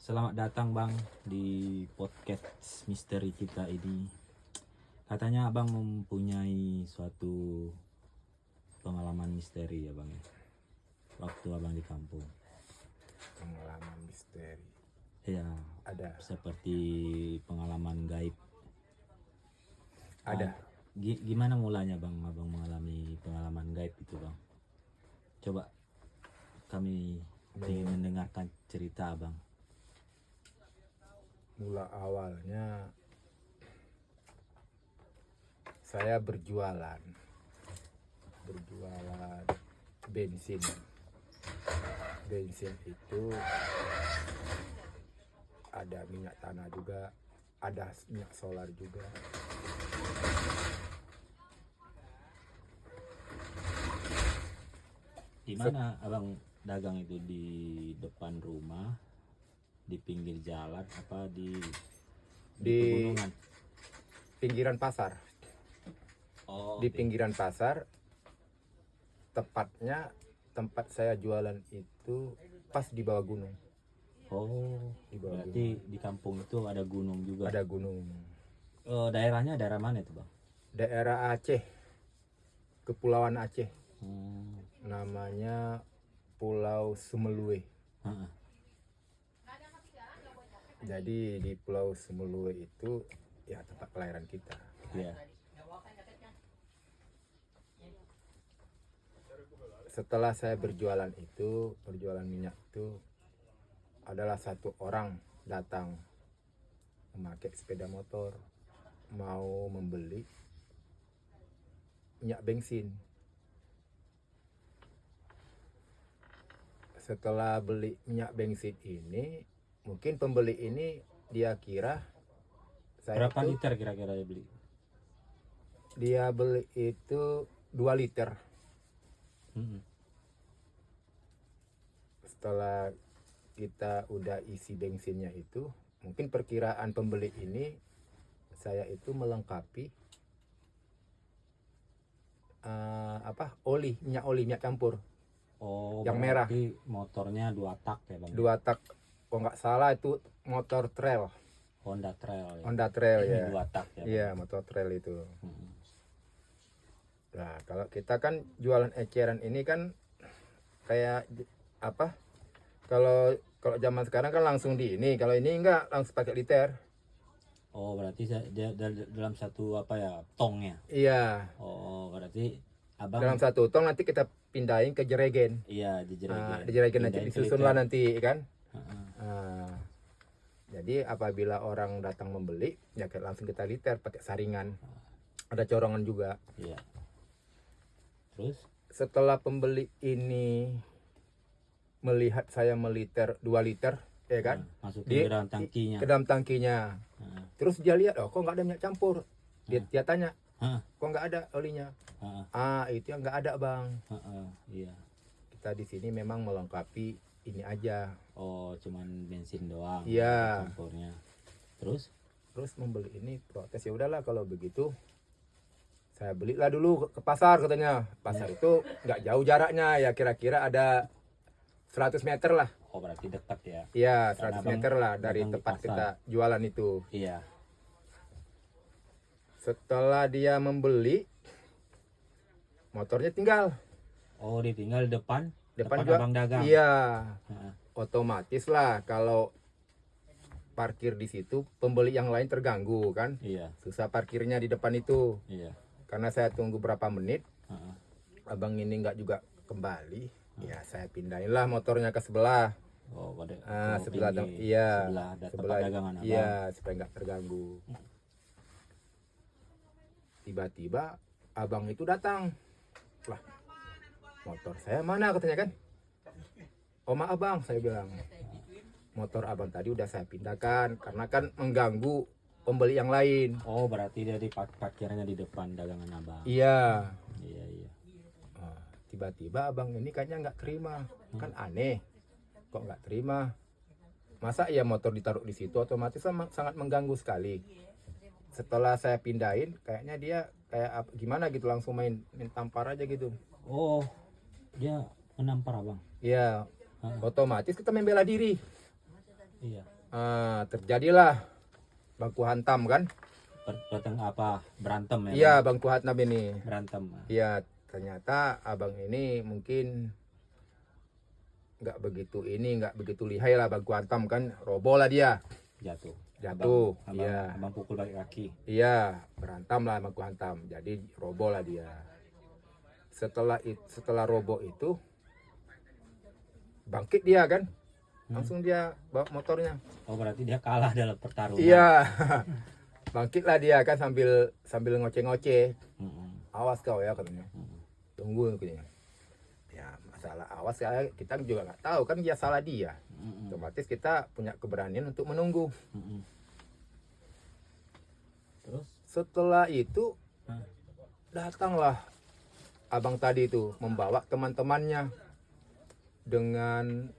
Selamat datang Bang di podcast misteri kita ini. Katanya Abang mempunyai suatu pengalaman misteri ya Bang ya? Waktu Abang di kampung. Pengalaman misteri Ya, ada. seperti pengalaman gaib. Ada. Gimana mulanya Bang Abang mengalami pengalaman gaib itu Bang? Coba kami ingin mendengarkan cerita Abang. Mula awalnya saya berjualan bensin. Bensin itu ada minyak tanah juga, ada minyak solar juga. Di mana Abang dagang itu, di depan rumah, di pinggir jalan, apa di Di pegunungan? pinggiran pasar. Oh, Di oke. pinggiran pasar, tepatnya tempat saya jualan itu pas di bawah gunung. Oh, Di bawah berarti di kampung itu ada gunung juga. Ada gunung. Daerahnya daerah mana itu Bang? Daerah Aceh, Kepulauan Aceh. Hmm. Namanya Pulau Sumelue. Ha-ha. Jadi di Pulau Sumelue itu ya tempat kelahiran kita. Iya. Setelah saya berjualan minyak itu, adalah satu orang datang memakai sepeda motor mau membeli minyak bensin. Setelah beli minyak bensin ini, mungkin pembeli ini dia kira saya Berapa itu, liter kira-kira dia beli? dia beli itu 2 liter. Hmm. Setelah kita udah isi bensinnya itu, mungkin perkiraan pembeli ini saya itu melengkapi minyak campur Oh, yang merah, berarti motornya 2 tak ya Bang? 2 tak. Kalau nggak salah itu motor trail, Honda Trail ya? Honda Trail ya. 2 tak ya Bang? Iya, motor trail itu. Hmm. Nah, kalau kita kan jualan eceran ini kan kayak apa? Kalau zaman sekarang kan langsung di ini, kalau ini enggak langsung pakai liter. Oh, berarti dia dalam satu apa ya, tong ya? Iya, Oh, berarti Abang dalam satu tong nanti kita pindahin ke Jeregen. iya di Jeragen. Di Jeragen nanti Pindahin ke disusun liter. lah nanti kan. Ha-ha. Nah, jadi apabila orang datang membeli, ya langsung kita liter pakai saringan. Ada corongan juga. Iya. Terus? Setelah pembeli ini melihat saya meliter 2 liter, ya kan? Masukin ke dalam tangkinya. Ke dalam tangkinya. Ha-ha. Terus dia lihat, oh kok nggak ada minyak campur. Dia tanya, Ha-ha. kok nggak ada olinya? Ha-ha. Itu yang nggak ada bang. Ha-ha. Iya. Kita di sini memang melengkapi ini aja. Oh, cuman bensin doang. Iya. Campurnya. Terus? Terus membeli ini protes, ya udahlah kalau begitu saya belilah dulu ke pasar katanya. Pasar itu nggak jauh jaraknya, ya kira-kira ada 100 meter lah. Oh, berarti dekat ya? Iya, Karena 100 Abang meter lah dari dagang di tempat pasar. kita jualan itu. Iya. Setelah dia membeli, motornya tinggal. Oh, ditinggal depan Depan Abang dagang. Iya, Ha-ha. otomatis lah kalau parkir di situ pembeli yang lain terganggu kan. Iya. Susah parkirnya di depan itu. Iya. Karena saya tunggu berapa menit, Ha-ha. abang ini nggak juga kembali. Ya saya pindahin lah motornya ke sebelah. Oh, pada Sebelah pinggir, iya, tempat dagangan Abang. iya, supaya nggak terganggu. Tiba-tiba abang itu datang. Lah, motor saya mana katanya kan? Oh maaf bang, saya bilang. Motor abang tadi udah saya pindahkan karena kan mengganggu pembeli yang lain. Oh, berarti dari parkirnya di depan dagangan Abang. Iya. Iya, iya. Tiba-tiba abang ini kayaknya nggak terima. Kan aneh. Kok nggak terima? Masa ya motor ditaruh di situ, otomatis sangat mengganggu sekali. Setelah saya pindahin, kayaknya dia kayak gimana gitu, langsung main tampar aja gitu. Oh, dia menampar Abang. Iya, otomatis kita membela diri. Iya. Terjadilah baku hantam kan. Datang apa berantem ya? Iya, Bang? baku hantam ini. Berantem. Iya, ternyata abang ini mungkin nggak begitu lihai lah baku hantam kan, roboh lah dia. Jatuh. Iya. Abang pukul pakai kaki. Iya, berantem lah baku hantam. Jadi roboh lah dia. Setelah roboh itu bangkit dia kan. Langsung dia bawa motornya. Oh, berarti dia kalah dalam pertarungan. Iya. Bangkitlah dia kan sambil ngoceh-ngoceh. Mm-mm. Awas kau ya katanya. Mm-mm. Tunggu katanya. Ya, masalah awas ya, kita juga nggak tahu kan dia salah dia. Mm-mm. Otomatis kita punya keberanian untuk menunggu. Mm-mm. Terus? Setelah itu Hah? datanglah abang tadi itu membawa teman-temannya dengan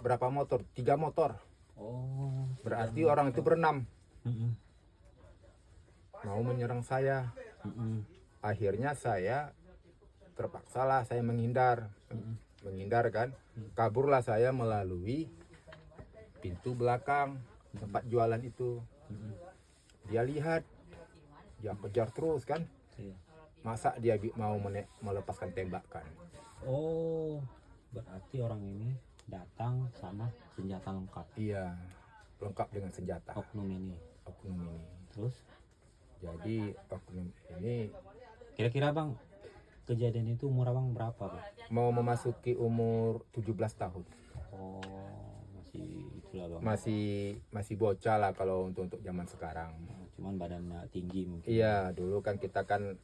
berapa motor? 3 motor. Oh. Berarti orang itu berenam Mm-mm. mau menyerang saya. Mm-mm. Akhirnya saya terpaksalah saya menghindar. Menghindar kan. Kaburlah saya melalui pintu belakang tempat jualan itu. Dia lihat, dia kejar terus kan. Iya. Masa dia mau melepaskan tembakan. Oh, berarti orang ini datang sama senjata lengkap. Iya, lengkap dengan senjata. Oknum ini. Oknum ini. Terus, Jadi oknum ini kira-kira bang, kejadian itu umur abang berapa bang? mau memasuki umur 17 tahun. Oh, masih itulah bang. Masih bocah lah kalau untuk zaman sekarang. Cuman badannya tinggi mungkin. Iya, dulu kan kita kan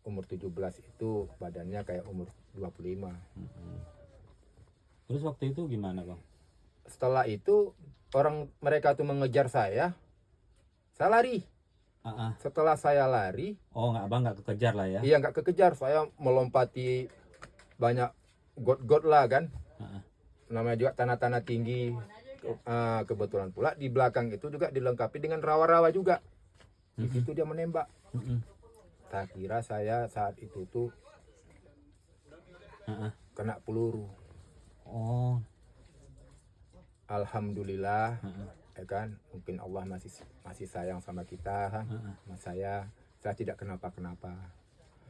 umur 17 itu badannya kayak umur 25. Mm-mm. Terus waktu itu gimana bang? Setelah itu mereka tuh mengejar saya lari. Ah, ah. Setelah saya lari, Oh, abang nggak kekejar lah ya? iya nggak kekejar, saya melompati banyak got-got lah kan. Ah, ah. Namanya juga tanah-tanah tinggi. Kebetulan pula di belakang itu juga dilengkapi dengan rawa-rawa juga. Di situ dia menembak. Mm-mm. Tak kira saya saat itu tuh Ah, ah. kena peluru. Oh, Alhamdulillah, ah, ah. ya kan. Mungkin Allah masih sayang sama kita, Ah, ah. sama saya tidak kenapa-kenapa.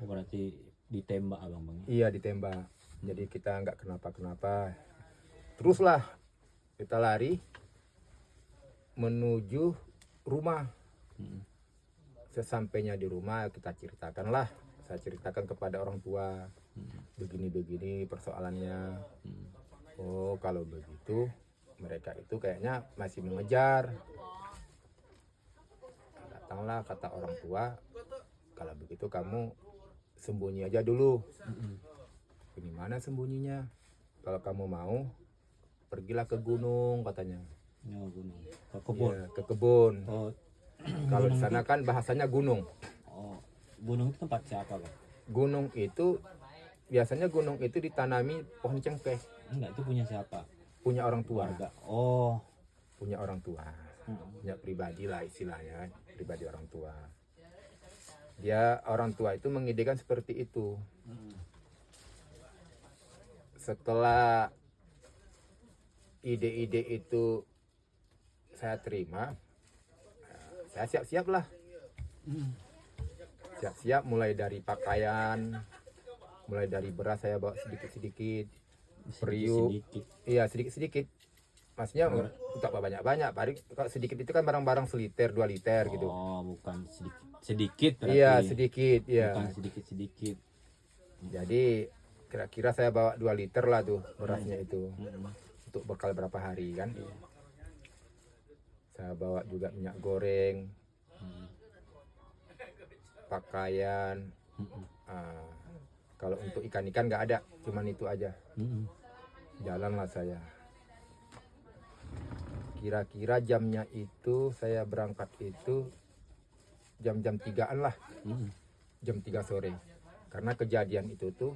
Oh, berarti ditembak abang bang? Iya, ditembak. Jadi kita nggak kenapa-kenapa. Teruslah kita lari menuju rumah. Mm-mm. Sesampainya di rumah kita ceritakanlah. Saya ceritakan kepada orang tua. Begini-begini persoalannya. Mm. Oh, kalau begitu mereka itu kayaknya masih mengejar. Datanglah kata orang tua, kalau begitu kamu sembunyi aja dulu. Mm-mm. Di mana sembunyinya? Kalau kamu mau, pergilah ke gunung katanya. Oh, gunung. Ke kebun. Iya, ke kebun. Oh, Kalau di gunung sana kan bahasanya gunung. oh, gunung itu tempat siapa bang? Gunung itu biasanya gunung itu ditanami pohon cengkeh. Enggak, itu punya siapa? Punya orang tua. Warga. Oh. Punya orang tua. Mm-mm. Punya pribadi lah istilahnya, pribadi orang tua. Dia orang tua itu mengidekan seperti itu. Mm-mm. Setelah ide-ide itu saya terima, saya siap-siap lah. Mm. Siap-siap mulai dari pakaian, mulai dari beras saya bawa sedikit-sedikit, periuk, Sedikit. iya sedikit-sedikit. Maksudnya untuk banyak-banyak, kalau sedikit itu kan barang-barang seliter, 2 liter gitu. Oh, bukan sedikit. Sedikit berarti. Iya sedikit, iya. Bukan sedikit-sedikit. Jadi kira-kira saya bawa 2 liter lah tuh berasnya itu Mm-mm. untuk bekal berapa hari kan. Iya. Saya bawa juga minyak goreng, Mm. pakaian. Mm-mm. Kalau untuk ikan-ikan nggak ada, cuman itu aja. Mm-mm. Jalanlah saya. Kira-kira jamnya itu saya berangkat itu jam-jam 3-an lah, Mm-mm. jam 3 sore. Karena kejadian itu tuh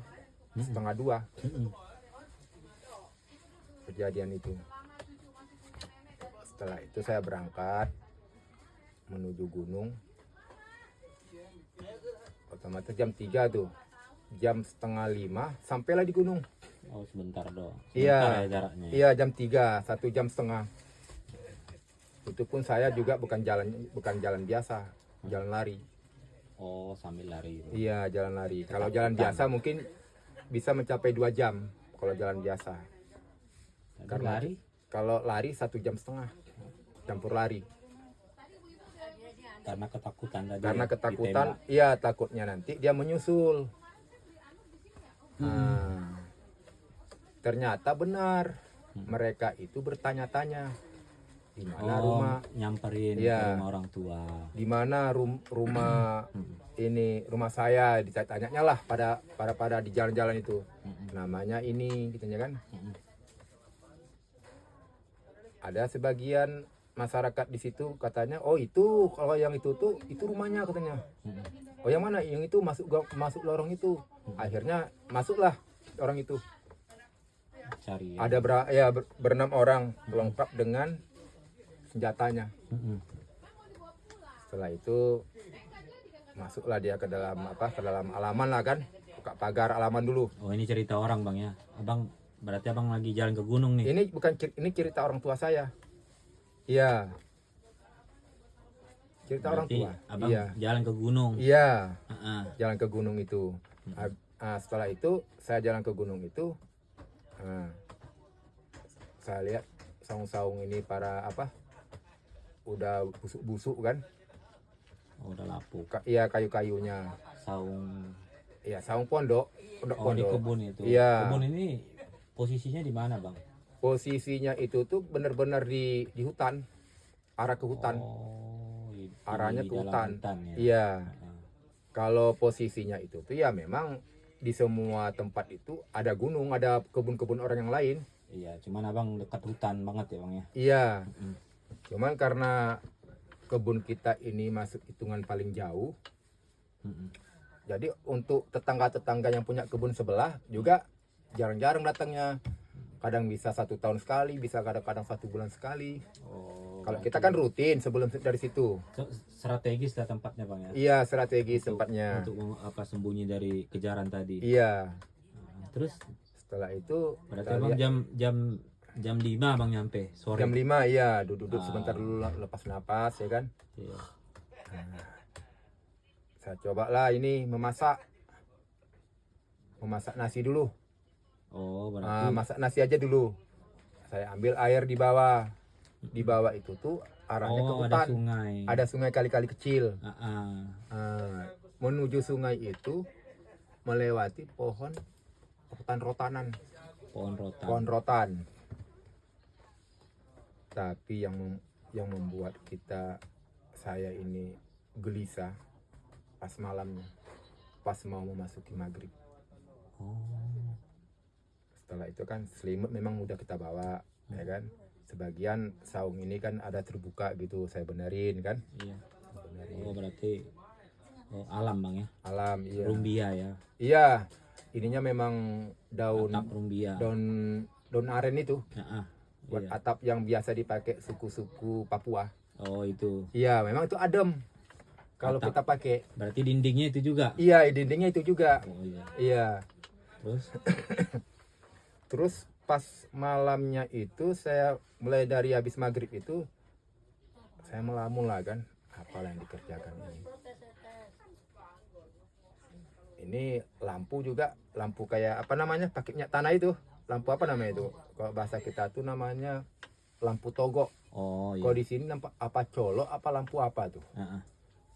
setengah 2 Mm-mm. kejadian itu. Setelah itu saya berangkat menuju gunung. Otomatis jam 3 tuh. Jam setengah 5 sampailah di gunung. Oh, sebentar doang. Iya. Sebentar ya jaraknya. Iya jam 3, 1 jam setengah. Itu pun saya juga bukan jalan biasa, jalan lari. Oh, sambil lari itu. Iya, jalan lari. Kalau jalan biasa mungkin bisa mencapai 2 jam kalau jalan biasa. Tapi Karena lari kalau lari 1,5 jam campur lari. karena ketakutan tadi. Karena ya, ketakutan, ditembak. iya takutnya nanti dia menyusul. Nah, ternyata benar. Mereka itu bertanya-tanya di mana rumah, Nyamperin Iya. ke rumah orang tua. di mana rumah ini, rumah saya, ditanya lah pada di jalan-jalan itu. Namanya ini gitunya kan. Ada sebagian masyarakat di situ katanya, oh itu kalau yang itu tuh itu rumahnya katanya. Oh yang mana? Yang itu masuk lorong itu. Akhirnya masuklah orang itu. Cari. Ada berenam orang lengkap dengan senjatanya. Setelah itu masuklah dia ke dalam halaman lah kan. Buka pagar halaman dulu. Oh, ini cerita orang bang ya. Berarti abang lagi jalan ke gunung nih. Ini cerita orang tua saya. Iya. Cerita orang Berarti tua. abang Iya. jalan ke gunung. Iya. Heeh. Jalan ke gunung itu. Setelah itu saya jalan ke gunung itu. Saya lihat saung-saung ini udah busuk-busuk kan. Oh, udah lapuk. Iya, kayu-kayunya. Saung. Iya, saung pondok Oh, di pondok. kebun itu. Iya. Kebun ini posisinya di mana bang? Posisinya itu tuh benar-benar di hutan, arah ke hutan. Oh, Arahnya di ke dalam hutan. ya. Iya. Heeh. Kalau posisinya itu tuh ya memang di semua tempat itu ada gunung, ada kebun-kebun orang yang lain. Iya, cuman abang dekat hutan banget ya bang ya. Iya. Cuman karena kebun kita ini masuk hitungan paling jauh, jadi untuk tetangga-tetangga yang punya kebun sebelah juga jarang-jarang datangnya. Kadang bisa 1 tahun sekali, bisa kadang-kadang 1 bulan sekali. Oh, Kalau kita kan rutin sebelum dari situ. strategis lah tempatnya bang ya. Iya, strategis tempatnya. Untuk sembunyi dari kejaran tadi. Iya. Nah, terus Setelah itu berarti kita abang lihat jam 5 abang nyampe sore. jam 5 iya, duduk sebentar dulu lepas napas ya kan. Iya. Saya cobalah ini memasak nasi dulu. Oh, berarti Masak nasi aja dulu. Saya ambil air di bawah. Di bawah itu tuh arahnya ke ada hutan. sungai. Ada sungai kali-kali kecil. Menuju sungai itu melewati pohon rotan-rotanan. Pohon rotan. Tapi yang membuat saya ini gelisah pas malamnya, pas mau memasuki maghrib. Setelah itu kan selimut memang udah kita bawa, ya kan. Sebagian saung ini kan ada terbuka gitu, saya benerin kan. Iya. Oh, berarti alam bang ya. Alam, iya. Rumbia ya. Iya, ininya memang Atap rumbia. daun aren itu. Buat Iya. atap yang biasa dipakai suku-suku Papua. Oh, itu. Iya, memang itu adem. Kalau Atap. kita pakai. Berarti dindingnya itu juga. Iya, dindingnya itu juga. Oh iya. Iya. Terus Pas malamnya itu saya mulai dari habis maghrib itu saya melamun lah kan, apa yang dikerjakan ini. Ini lampu juga, lampu kayak apa namanya, pakai minyak tanah itu. Lampu apa namanya itu? Kalau bahasa kita tuh namanya lampu togok. oh iya. Kalau di sini nampak apa colok, apa lampu apa tuh?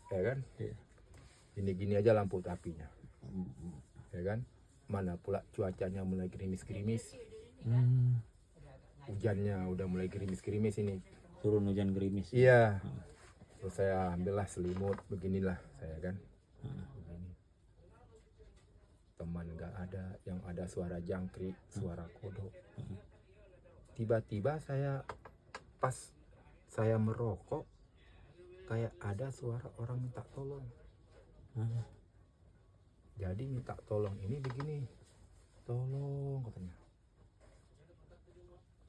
Ya kan? Iya. Gini-gini aja lampu apinya. Ya kan? Mana pula cuacanya mulai gerimis-gerimis. Hujannya udah mulai gerimis-gerimis ini. Turun hujan gerimis. Iya. Terus saya ambillah selimut, beginilah saya kan. Begini. Teman nggak ada, yang ada suara jangkrik, suara kodok. Tiba-tiba pas saya merokok, kayak ada suara orang minta tolong. Jadi minta tolong ini begini, tolong katanya,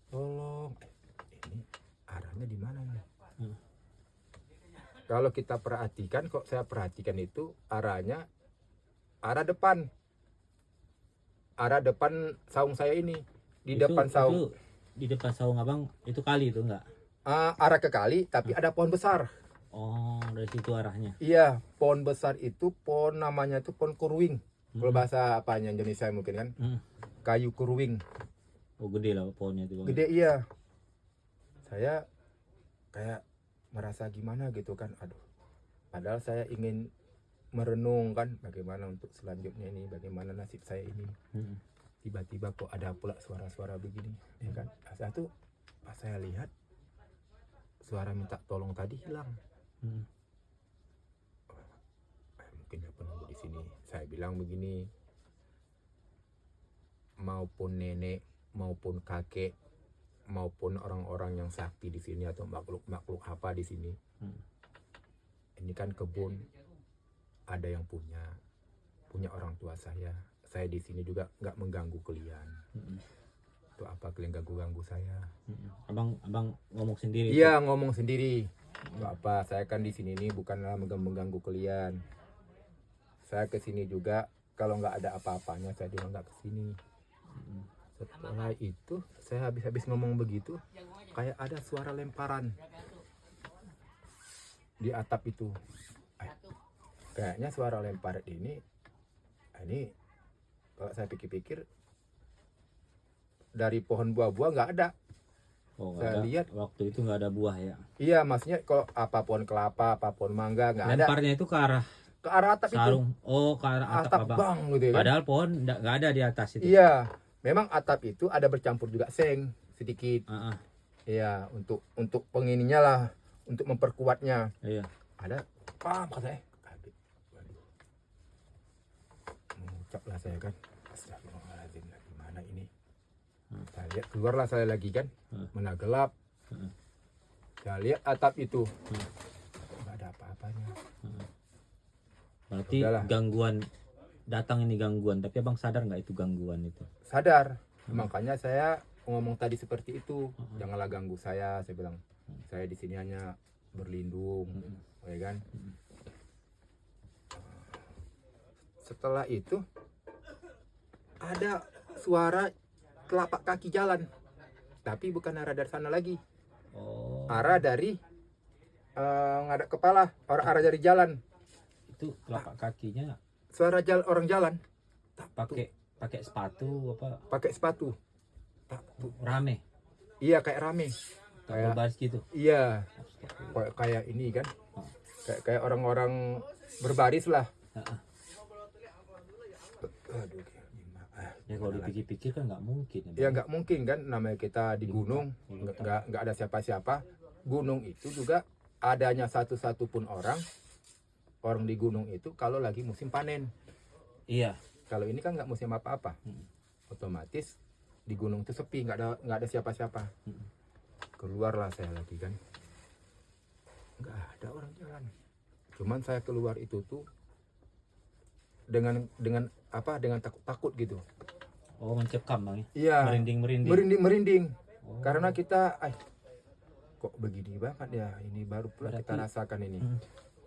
tolong. Ini arahnya di mana nih? Kalau kita perhatikan, kok saya perhatikan itu arahnya arah depan saung saya ini, di depan saung. Itu di depan saung abang itu kali itu enggak? arah ke kali tapi ada pohon besar. Oh, dari situ arahnya. Iya, pohon besar itu pohon namanya itu pohon kuruing. Kalau Hmm. bahasa apanya Indonesia mungkin kan, Hmm. kayu kuruing. Oh, gede lah pohonnya itu bang. Gede iya. Saya kayak merasa gimana gitu kan, aduh. Padahal saya ingin merenung kan bagaimana untuk selanjutnya ini, bagaimana nasib saya ini. Hmm. Tiba-tiba kok ada pula suara-suara begini, ya kan. Saya tuh pas saya lihat suara minta tolong tadi hilang. Hmm. Mungkin ya penunggu di sini. Saya bilang begini, maupun nenek maupun kakek maupun orang-orang yang sakti di sini atau makhluk-makhluk apa di sini, ini kan kebun, ada yang punya orang tua saya di sini juga nggak mengganggu kalian. Itu apa kalian ganggu saya? Abang ngomong sendiri. Iya, ngomong sendiri. Itu apa, saya kan di sini nih bukanlah mengganggu kalian. Saya ke sini juga kalau nggak ada apa-apanya saya juga nggak ke sini. Setelah itu saya habis ngomong begitu, kayak ada suara lemparan di atap itu. Kayaknya suara lemparan ini kalau saya pikir-pikir dari pohon buah-buah nggak ada. Oh, Saya ada. lihat Waktu itu nggak ada buah ya. iya, maksudnya kalau apa pohon kelapa, apa pohon mangga nggak ada. Lemparnya itu ke arah Ke arah atap itu. sarung. Oh, ke arah atap Atap abang. bang gitu ya kan? Padahal pohon nggak ada di atas itu. Iya, memang atap itu ada bercampur juga seng sedikit. Ah, ah. Iya, untuk pengininya lah, untuk memperkuatnya. Iya. Ada kata saya. Kaget. Waduh. Mengucaplah saya kan. Astagfirullahaladzim, gimana ini? Saya lihat keluarlah saya lagi kan, mana gelap. Saya lihat atap itu, nggak ada apa-apanya. Berarti Udahlah. gangguan datang ini gangguan, tapi abang sadar nggak itu gangguan itu? Sadar, makanya saya ngomong tadi seperti itu. Janganlah ganggu saya bilang. Saya di sini hanya berlindung, ya kan. Setelah itu ada suara telapak kaki jalan, tapi bukan arah dari sana lagi, Oh, arah dari ngadap kepala, arah dari jalan. itu telapak kakinya Suara orang jalan, pakai sepatu apa? pakai sepatu. Rame, Iya, kayak rame. tak Kayak berbaris gitu. iya, kayak ini kan, kayak orang-orang berbaris lah. Aduh, gimana? Ya kalau dipikir-pikir kan nggak mungkin. Ya nggak mungkin kan, namanya kita di gunung, nggak ada siapa-siapa. Gunung itu juga adanya satu-satu pun orang di gunung itu kalau lagi musim panen. Iya. Kalau ini kan nggak musim apa-apa, otomatis di gunung itu sepi, nggak ada siapa-siapa. Keluarlah saya lagi kan, nggak ada orang jalan. Cuman saya keluar itu tuh dengan takut-takut gitu. Oh, mencekam bang ya? Iya. Merinding. Merinding. Oh. Karena kita kok begini banget ya, ini baru pula kita Berarti- rasakan ini.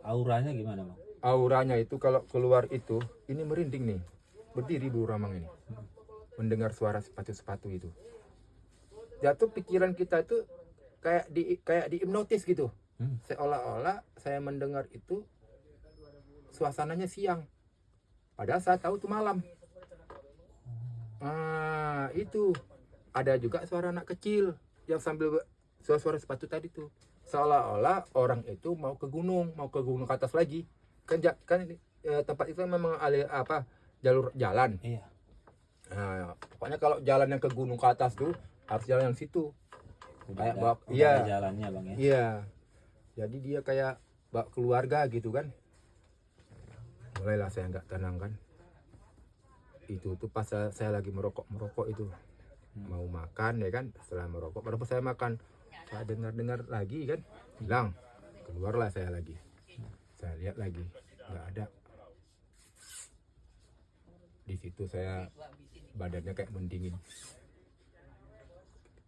Auranya gimana bang? Auranya itu kalau keluar itu, ini merinding nih. Berdiri bulu ramang ini. Mendengar suara sepatu-sepatu itu. Jatuh pikiran kita itu kayak dihipnotis gitu. Seolah-olah saya mendengar itu suasananya siang. Padahal saya tahu itu malam. Itu ada juga suara anak kecil yang sambil suara sepatu tadi tuh. Seolah-olah orang itu mau ke gunung ke atas lagi. Kan ini tempat itu memang jalur jalan. Iya. Nah, pokoknya kalau jalan yang ke gunung ke atas tuh harus jalan yang situ. Kayak bawa, ada jalannya bang ya? Iya. Jadi dia kayak bawa keluarga gitu kan. Mulailah saya nggak tenang kan. Itu tuh pas saya lagi merokok itu. Mau makan ya kan, setelah merokok baru saya makan. Saya dengar lagi kan, hilang. Keluarlah saya lagi. Saya lihat lagi, nggak ada. Di situ saya badannya kayak mendingin.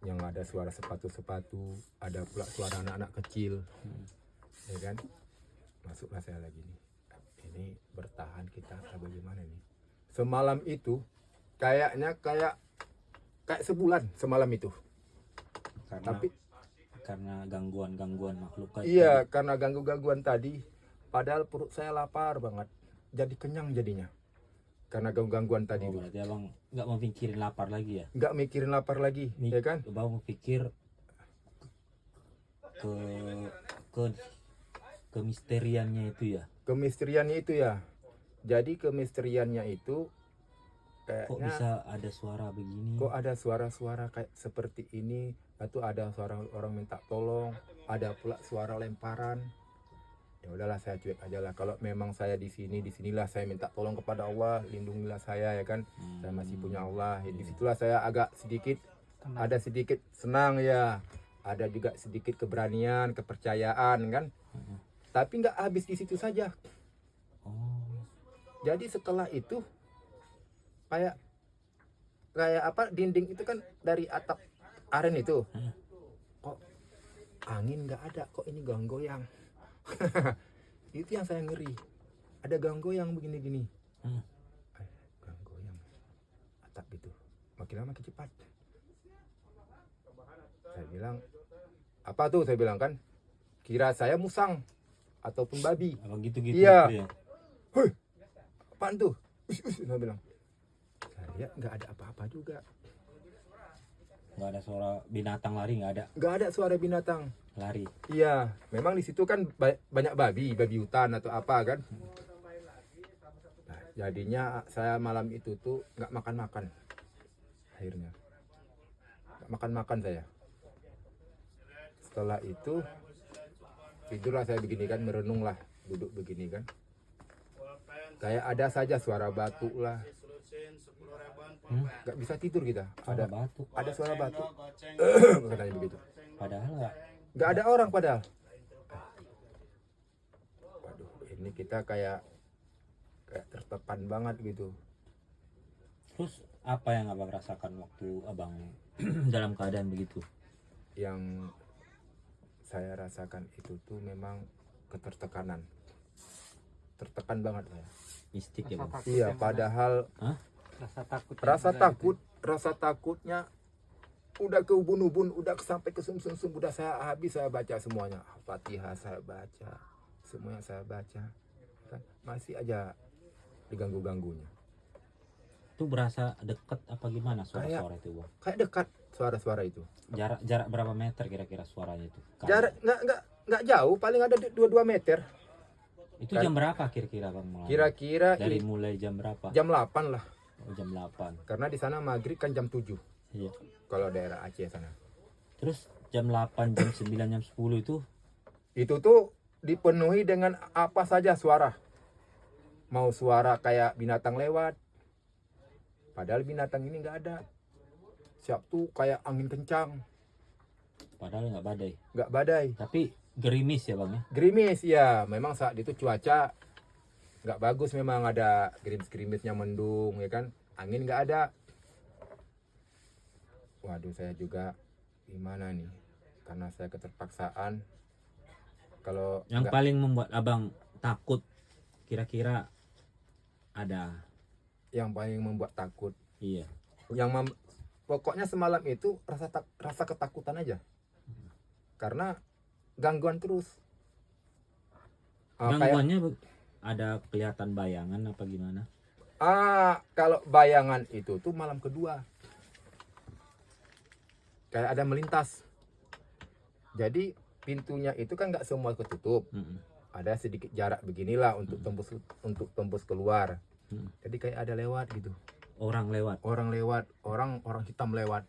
Yang ada suara sepatu-sepatu, ada pula suara anak-anak kecil. Ya kan? Masuklah saya lagi nih. Ini bertahan kita atau bagaimana nih? Semalam itu kayaknya kayak sebulan semalam itu. Karena karena gangguan makhluk kan. Iya, karena gangguan tadi. Padahal perut saya lapar banget. Jadi kenyang jadinya. Karena gangguan tadi Oh, tuh. berarti abang nggak mau pikirin lapar lagi ya? Nggak mikirin lapar lagi, ya kan? Abang mau pikir ke ke kemisteriannya itu ya. Kemisteriannya itu ya. Jadi kemisteriannya itu Kok kayaknya bisa ada suara begini? kok ada suara-suara kayak seperti ini, atau ada suara orang minta tolong, ada pula suara lemparan. Ya udahlah, saya cuek aja lah. Kalau memang saya di sinilah saya minta tolong kepada Allah, lindungilah saya, ya kan. Saya masih punya Allah. Ya, disitulah saya agak sedikit ada sedikit senang ya. Ada juga sedikit keberanian, kepercayaan kan. Tapi nggak habis di situ saja. Oh, Jadi setelah itu kayak apa, dinding itu kan dari atap aren itu. Kok angin nggak ada, kok ini goyang. Itu yang saya ngeri. Ada goyang begini-gini. Goyang atap itu. Makin lama makin cepat. Saya bilang, apa tuh? Saya bilang kan, kira saya musang ataupun babi. abang gitu-gitu. Iya. Gitu ya? Hoi, apaan tuh? Saya bilang. Saya lihat nggak ada apa-apa juga. Nggak ada suara binatang lari, nggak ada Nggak ada suara binatang. lari. Iya, memang di situ kan banyak babi hutan atau apa kan. Nah, jadinya saya malam itu tuh nggak makan-makan. Akhirnya nggak makan-makan saya. Setelah itu tidurlah saya begini kan, merenung lah, duduk begini kan. Kayak ada saja suara batu lah. Nggak bisa tidur kita. Suara batuk. Ada suara batu. Katanya begitu. Padahal Nggak ada orang padahal. Waduh, ini kita kayak tertekan banget gitu. terus apa yang abang rasakan waktu abang dalam keadaan begitu? Yang saya rasakan itu tuh memang ketertekanan. Tertekan banget saya. Mistik ya bang? Iya, padahal rasa takutnya udah ke ubun-ubun, udah sampai ke sum-sum, udah saya baca semuanya. Fatihah saya baca, semuanya saya baca. Kan masih aja diganggu-ganggunya. Itu berasa deket apa gimana suara-suara itu bang? Kayak dekat suara-suara itu. Jarak berapa meter kira-kira suaranya itu? Jarak nggak jauh, paling ada 2 meter. Itu jam berapa kira-kira bang mulai? Kira-kira Dari mulai jam berapa? jam 8 lah. Oh, jam 8. Karena di sana maghrib kan jam 7. Iya. Kalau daerah Aceh sana. Terus jam 8, jam 9, jam 10 Itu tuh dipenuhi dengan apa saja suara. Mau suara kayak binatang lewat. Padahal binatang ini nggak ada. Siap tuh kayak angin kencang. padahal nggak badai. Nggak badai. Tapi gerimis ya bang ya? Gerimis ya. Memang saat itu cuaca nggak bagus, memang ada gerimis-gerimisnya, mendung ya kan. Angin nggak ada. Waduh, saya juga gimana nih, karena saya keterpaksaan. Kalau Yang paling membuat abang takut kira-kira ada? yang paling membuat takut, Iya. pokoknya semalam itu rasa ketakutan aja, karena gangguan terus. Kayak, Gangguannya ada kelihatan bayangan apa gimana? kalau bayangan itu tuh malam kedua kayak ada melintas. Jadi pintunya itu kan nggak semua ketutup. Ada sedikit jarak beginilah untuk tembus keluar. Jadi kayak ada lewat gitu. Orang lewat. Orang hitam lewat.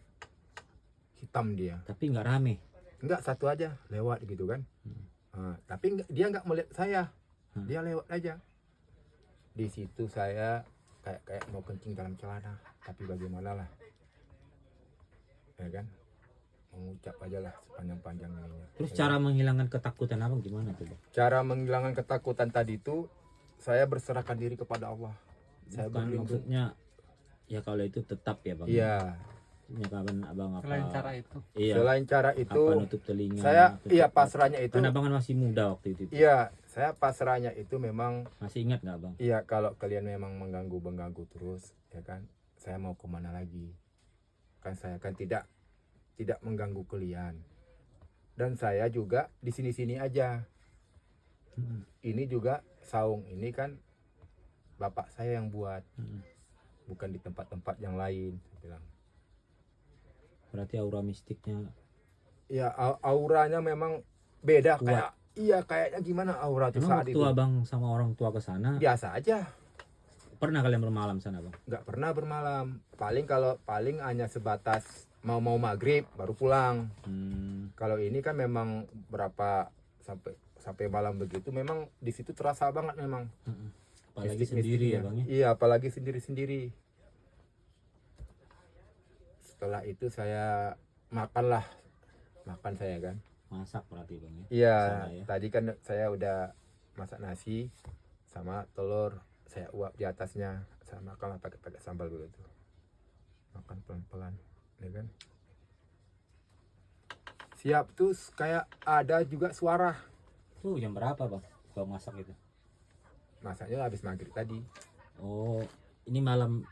Hitam dia. Tapi nggak rame. Enggak, satu aja lewat gitu kan. Tapi dia nggak melihat saya. Dia lewat aja. Di situ saya kayak mau kencing dalam celana. Tapi bagaimana lah. Ya kan? Mengucap aja lah sepanjang-panjangnya. Terus cara menghilangkan ketakutan abang gimana tuh bang? Cara menghilangkan ketakutan tadi itu saya berserahkan diri kepada Allah. Saya Bukan berlindung. maksudnya ya kalau itu tetap ya bang. Iya. Ya kapan abang apa? Selain cara itu. Iya. Selain cara itu, Apa nutup telinga? saya tutup- pasrahnya itu. Kan abang kan masih muda waktu itu. Iya, saya pasrahnya itu memang. Masih ingat nggak bang? Iya, kalau kalian memang mengganggu terus, ya kan, saya mau kemana lagi? Kan saya kan tidak mengganggu kalian. Dan saya juga di sini-sini aja. Ini juga saung ini kan bapak saya yang buat, bukan di tempat-tempat yang lain. Saya bilang. Berarti aura mistiknya Ya auranya memang beda, kuat. kayak iya kayaknya gimana aura tuh Emang saat waktu itu. abang sama orang tua ke sana, Biasa aja, pernah kalian bermalam sana bang? nggak pernah bermalam. Paling hanya sebatas mau maghrib baru pulang. Kalau ini kan memang berapa sampai malam begitu, memang di situ terasa banget memang. Apalagi Mistik-mistiknya. sendiri ya bang ya? Iya, apalagi sendiri-sendiri. Setelah itu saya makan saya kan. Masak berarti bang ya? Iya, Sana ya? tadi kan saya udah masak nasi sama telur, saya uap di atasnya, saya makan pakai sambal begitu. Makan pelan-pelan, ya kan? Siap tuh kayak ada juga suara. Tuh jam berapa bang? Kau masak itu? Masaknya habis maghrib tadi. Oh, ini malam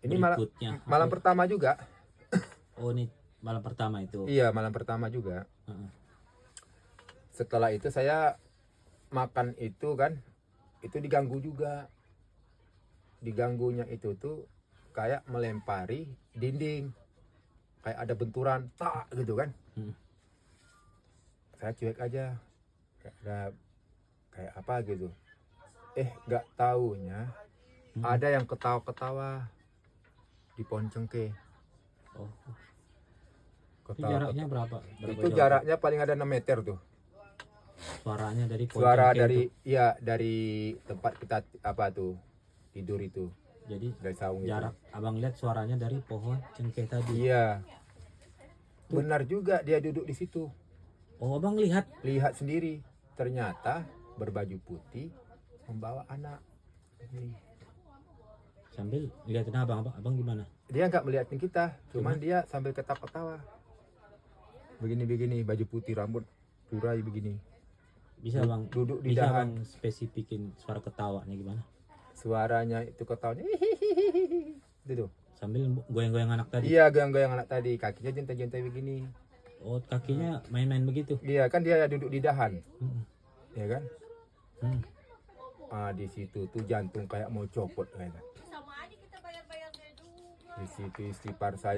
Ini malam berikutnya. malam pertama juga. Oh, ini malam pertama itu. Iya, malam pertama juga. Heeh. Setelah itu saya makan itu kan, itu diganggu juga. Diganggunya itu tuh kayak melempari dinding, kayak ada benturan tak gitu kan. Saya cuek aja, kayak apa gitu. Nggak taunya ada yang ketawa-ketawa di pohon cengkeh. Oh, itu Ketawa, jaraknya berapa? itu jauh? jaraknya paling ada 6 meter tuh. Suaranya dari pohon Suara cengkeh dari itu. dari tempat kita apa tuh tidur itu, Jadi dari saung jarak itu. abang lihat suaranya dari pohon cengkeh tadi. Iya, benar juga dia duduk di situ. Oh, abang lihat? Lihat sendiri, ternyata berbaju putih membawa anak. Ini. Sambil lihatin abang gimana? Dia nggak melihatin kita, cuman dia sambil ketawa-ketawa. Begini baju putih, rambut curai begini. Bisa bang? Duduk di Bisa dahan. bang spesifikin suara ketawanya gimana? Suaranya itu ketawanya hihihihi. Itu tuh. Sambil goyang-goyang anak tadi. Iya, goyang-goyang anak tadi, kakinya jentai-jentai begini. Oh, kakinya main-main begitu. Iya, kan dia duduk di dahan. Ya kan? Hmm. Di situ tuh jantung kayak mau copot kayaknya. Di situ istighfar saya.